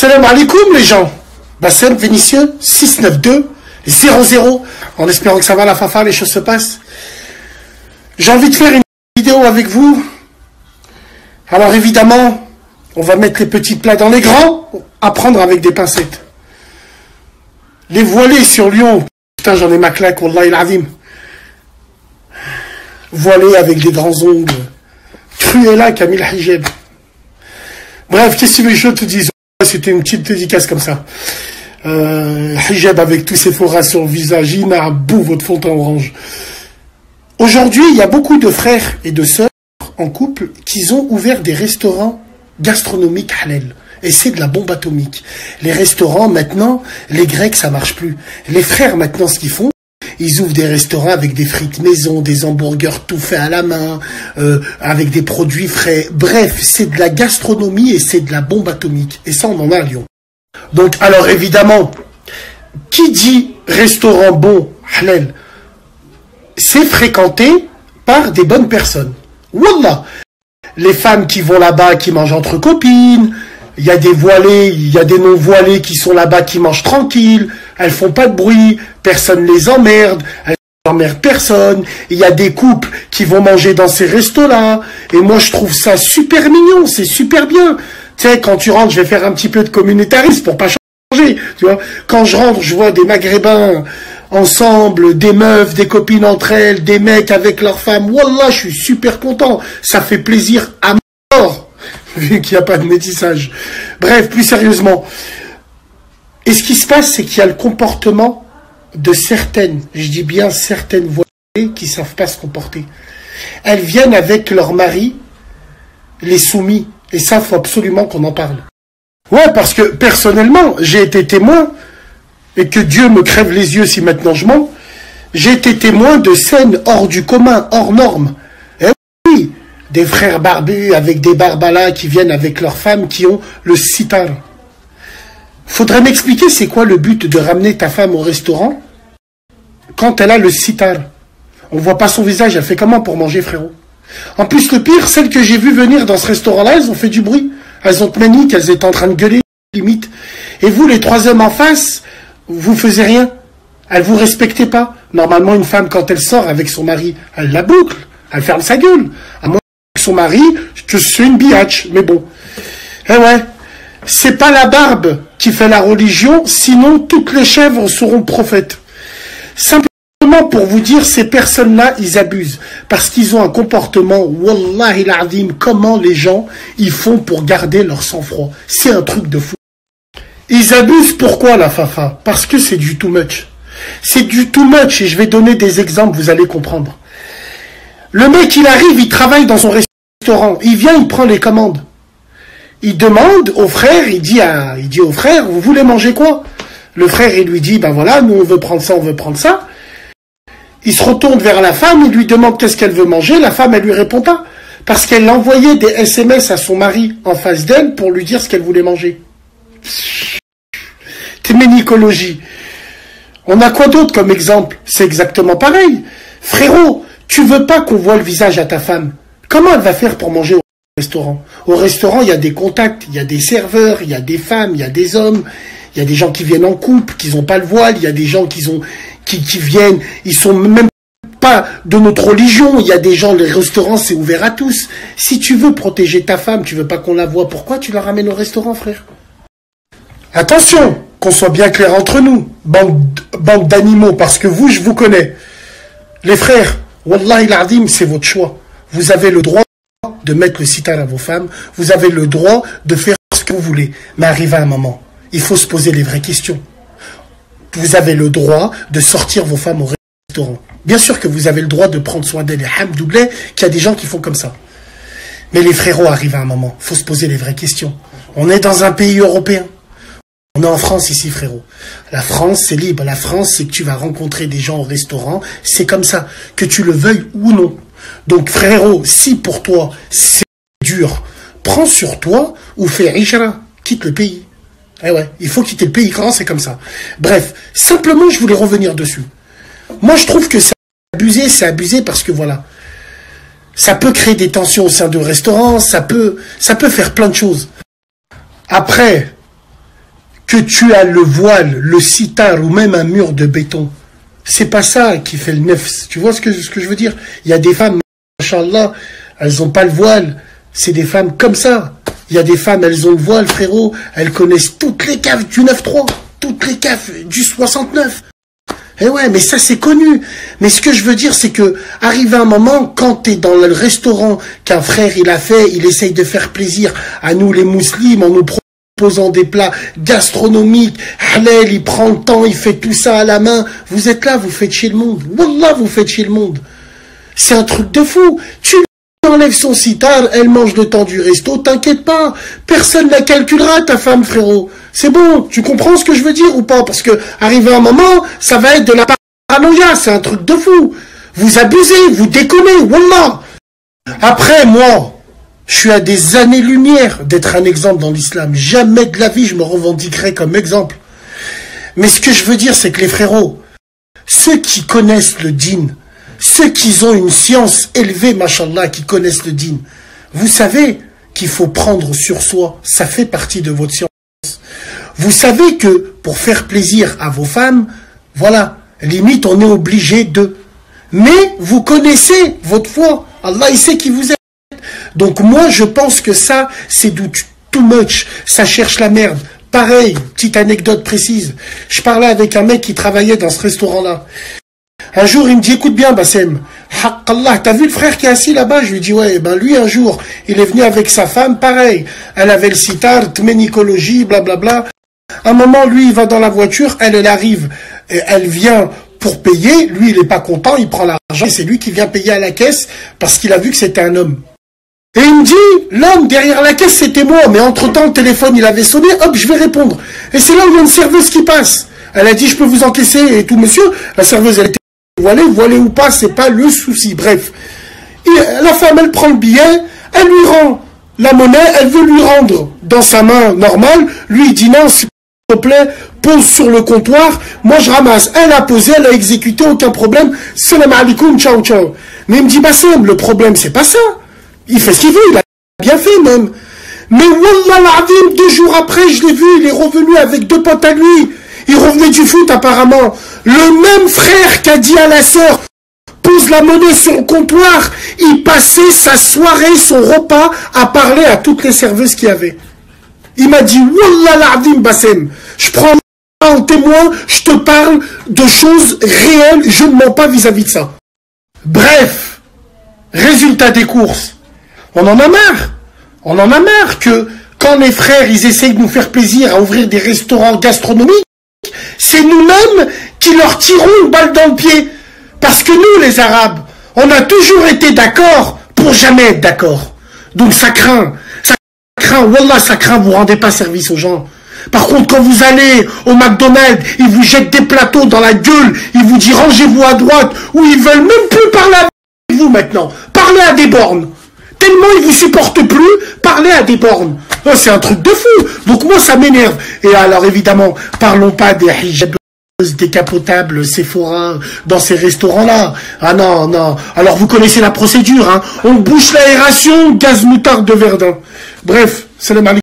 Salam alaikum les gens. Bassem Vénitieux 692 00. En espérant que ça va la fafa, les choses se passent. J'ai envie de faire une vidéo avec vous. Alors évidemment, on va mettre les petits plats dans les grands, à prendre avec des pincettes. Les voilés sur Lyon, putain j'en ai ma claque, wallah il azim. Voilés avec des grands ongles. Cruella Camille Hijab. Bref, qu'est-ce que tu veux que je te dise? C'était une petite dédicace comme ça. Hijab avec tous ses foras sur le visage, Ina, bout votre fond en orange. Aujourd'hui, il y a beaucoup de frères et de sœurs en couple qui ont ouvert des restaurants gastronomiques halal. Et c'est de la bombe atomique. Les restaurants, maintenant, les Grecs, ça marche plus. Les frères, maintenant, ce qu'ils font, ils ouvrent des restaurants avec des frites maison, des hamburgers tout faits à la main, avec des produits frais. Bref, c'est de la gastronomie et c'est de la bombe atomique. Et ça, on en a à Lyon. Donc, alors évidemment, qui dit restaurant bon, halal, c'est fréquenté par des bonnes personnes. Wallah, les femmes qui vont là-bas, qui mangent entre copines, il y a des voilés, il y a des non-voilés qui sont là-bas, qui mangent tranquilles, elles font pas de bruit, personne les emmerde, elles n'emmerdent personne, il y a des couples qui vont manger dans ces restos-là, et moi je trouve ça super mignon, c'est super bien. Tu sais, quand tu rentres, je vais faire un petit peu de communautarisme pour pas changer, tu vois. Quand je rentre, je vois des Maghrébins ensemble, des meufs, des copines entre elles, des mecs avec leurs femmes, wallah, je suis super content, ça fait plaisir à mort, vu qu'il n'y a pas de métissage. Bref, plus sérieusement, et ce qui se passe, c'est qu'il y a le comportement de certaines, je dis bien certaines voilées qui savent pas se comporter. Elles viennent avec leur mari, les soumis, et ça, faut absolument qu'on en parle. Ouais, parce que personnellement, j'ai été témoin, et que Dieu me crève les yeux si maintenant je mens, j'ai été témoin de scènes hors du commun, hors normes. Eh oui, des frères barbus avec des barbalas qui viennent avec leurs femmes qui ont le sitar. Faudrait m'expliquer c'est quoi le but de ramener ta femme au restaurant quand elle a le sitar. On voit pas son visage, elle fait comment pour manger, frérot? En plus, le pire, celles que j'ai vues venir dans ce restaurant-là, elles ont fait du bruit. Elles ont tenu qu'elles étaient en train de gueuler, limite. Et vous, les trois hommes en face, vous faisiez rien. Elles vous respectaient pas. Normalement, une femme, quand elle sort avec son mari, elle la boucle. Elle ferme sa gueule. À moins que son mari, que c'est une biatch. Mais bon. Eh ouais. C'est pas la barbe qui fait la religion, sinon toutes les chèvres seront prophètes. Simplement pour vous dire, ces personnes-là, ils abusent. Parce qu'ils ont un comportement, wallahi l'azim, comment les gens, ils font pour garder leur sang-froid. C'est un truc de fou. Ils abusent pourquoi, la fafa? Parce que c'est du too much. C'est du too much, et je vais donner des exemples, vous allez comprendre. Le mec, il arrive, il travaille dans son restaurant. Il vient, il prend les commandes. Il demande au frère, il dit au frère, vous voulez manger quoi? Le frère, il lui dit, ben voilà, nous on veut prendre ça, on veut prendre ça. Il se retourne vers la femme, il lui demande qu'est-ce qu'elle veut manger, la femme, elle lui répond pas. Parce qu'elle envoyait des SMS à son mari en face d'elle pour lui dire ce qu'elle voulait manger. Téménicologie. On a quoi d'autre comme exemple? C'est exactement pareil. Frérot, tu veux pas qu'on voit le visage à ta femme? Comment elle va faire pour manger au restaurant? Au restaurant, il y a des contacts, il y a des serveurs, il y a des femmes, il y a des hommes, il y a des gens qui viennent en couple, qui n'ont pas le voile, il y a des gens qui viennent, ils sont même pas de notre religion, il y a des gens, les restaurants, c'est ouvert à tous. Si tu veux protéger ta femme, tu veux pas qu'on la voie, pourquoi tu la ramènes au restaurant, frère? Attention, qu'on soit bien clair entre nous, bande d'animaux, parce que vous, je vous connais. Les frères, wallahi l'azim, c'est votre choix. Vous avez le droit de mettre le sitar à vos femmes, vous avez le droit de faire ce que vous voulez. Mais arrivé à un moment, il faut se poser les vraies questions. Vous avez le droit de sortir vos femmes au restaurant. Bien sûr que vous avez le droit de prendre soin d'elles. Et hamdoulilah, qu'il y a des gens qui font comme ça. Mais les frérots, arrivent à un moment, il faut se poser les vraies questions. On est dans un pays européen. On est en France ici, frérot. La France, c'est libre. La France, c'est que tu vas rencontrer des gens au restaurant. C'est comme ça, que tu le veuilles ou non. Donc, frérot, si pour toi, c'est dur, prends sur toi ou fais Ishra, quitte le pays. Eh ouais, il faut quitter le pays quand c'est comme ça. Bref, simplement, je voulais revenir dessus. Moi, je trouve que c'est abusé parce que voilà, ça peut créer des tensions au sein de restaurants, ça peut faire plein de choses. Après, que tu as le voile, le sitar ou même un mur de béton. C'est pas ça qui fait le nefs. Tu vois ce que je veux dire? Il y a des femmes, machallah, elles ont pas le voile. C'est des femmes comme ça. Il y a des femmes, elles ont le voile, frérot. Elles connaissent toutes les caves du 9-3, toutes les caves du 69. Eh ouais, mais ça c'est connu. Mais ce que je veux dire, c'est que, arrivé un moment, quand t'es dans le restaurant qu'un frère il a fait, il essaye de faire plaisir à nous les musulmans en nous proposant des plats gastronomiques, halal, il prend le temps, il fait tout ça à la main. Vous êtes là, vous faites chier le monde. Wallah, vous faites chier le monde. C'est un truc de fou. Tu enlèves son sitar, elle mange le temps du resto, t'inquiète pas. Personne la calculera, ta femme, frérot. C'est bon, tu comprends ce que je veux dire ou pas? Parce que, arrivé un moment, ça va être de la paranoïa, c'est un truc de fou. Vous abusez, vous déconnez, wallah. Après, moi, je suis à des années-lumière d'être un exemple dans l'islam. Jamais de la vie, je me revendiquerai comme exemple. Mais ce que je veux dire, c'est que les frérots, ceux qui connaissent le dîn, ceux qui ont une science élevée, machallah, qui connaissent le dîn, vous savez qu'il faut prendre sur soi, ça fait partie de votre science. Vous savez que pour faire plaisir à vos femmes, voilà, limite on est obligé de. Mais vous connaissez votre foi, Allah il sait qui vous êtes. Donc moi je pense que ça c'est too much, ça cherche la merde. Pareil, petite anecdote précise, je parlais avec un mec qui travaillait dans ce restaurant-là. Un jour, il me dit, écoute bien, Bassem, Allah, t'as vu le frère qui est assis là-bas? Je lui dis, ouais, ben lui, un jour, il est venu avec sa femme, pareil. Elle avait le sitar, tménicologie, blablabla. Un moment, lui, il va dans la voiture, elle arrive, elle vient pour payer. Lui, il est pas content, il prend l'argent, et c'est lui qui vient payer à la caisse parce qu'il a vu que c'était un homme. Et il me dit, l'homme derrière la caisse, c'était moi, mais entre-temps, le téléphone, il avait sonné, hop, je vais répondre. Et c'est là où il y a une serveuse qui passe. Elle a dit, je peux vous encaisser et tout, monsieur. La serveuse, elle était voilée ou pas, c'est pas le souci. Bref. Et la femme, elle prend le billet, elle lui rend la monnaie, elle veut lui rendre dans sa main normale. Lui, il dit non, s'il te plaît, pose sur le comptoir. Moi, je ramasse. Elle a posé, elle a exécuté, aucun problème. Salam alaikum, ciao, ciao. Mais il me dit, Bassem, le problème, c'est pas ça. Il fait ce qu'il veut, il a bien fait même. Mais wallah l'azim, 2 jours après, je l'ai vu, il est revenu avec 2 potes à lui. Il revenait du foot apparemment. Le même frère qui a dit à la sœur, pose la monnaie sur le comptoir, il passait sa soirée, son repas, à parler à toutes les serveuses qu'il y avait. Il m'a dit, wallah l'azim Bassem, je prends en témoin, je te parle de choses réelles, je ne mens pas vis-à-vis de ça. Bref, résultat des courses. On en a marre. On en a marre que quand les frères, ils essayent de nous faire plaisir à ouvrir des restaurants gastronomiques, c'est nous-mêmes qui leur tirons une balle dans le pied. Parce que nous, les Arabes, on a toujours été d'accord pour jamais être d'accord. Donc ça craint, wallah, ça craint, vous rendez pas service aux gens. Par contre, quand vous allez au McDonald's, ils vous jettent des plateaux dans la gueule, ils vous disent rangez-vous à droite, ou ils veulent même plus parler avec vous maintenant. Parlez à des bornes. Tellement ils vous supportent plus, parlez à des bornes. Oh, c'est un truc de fou. Donc moi, ça m'énerve. Et alors, évidemment, parlons pas des hijabs décapotables, Sephora, dans ces restaurants-là. Ah non, non. Alors, vous connaissez la procédure, hein. On bouche l'aération, gaz moutarde de Verdun. Bref, salam alaikum.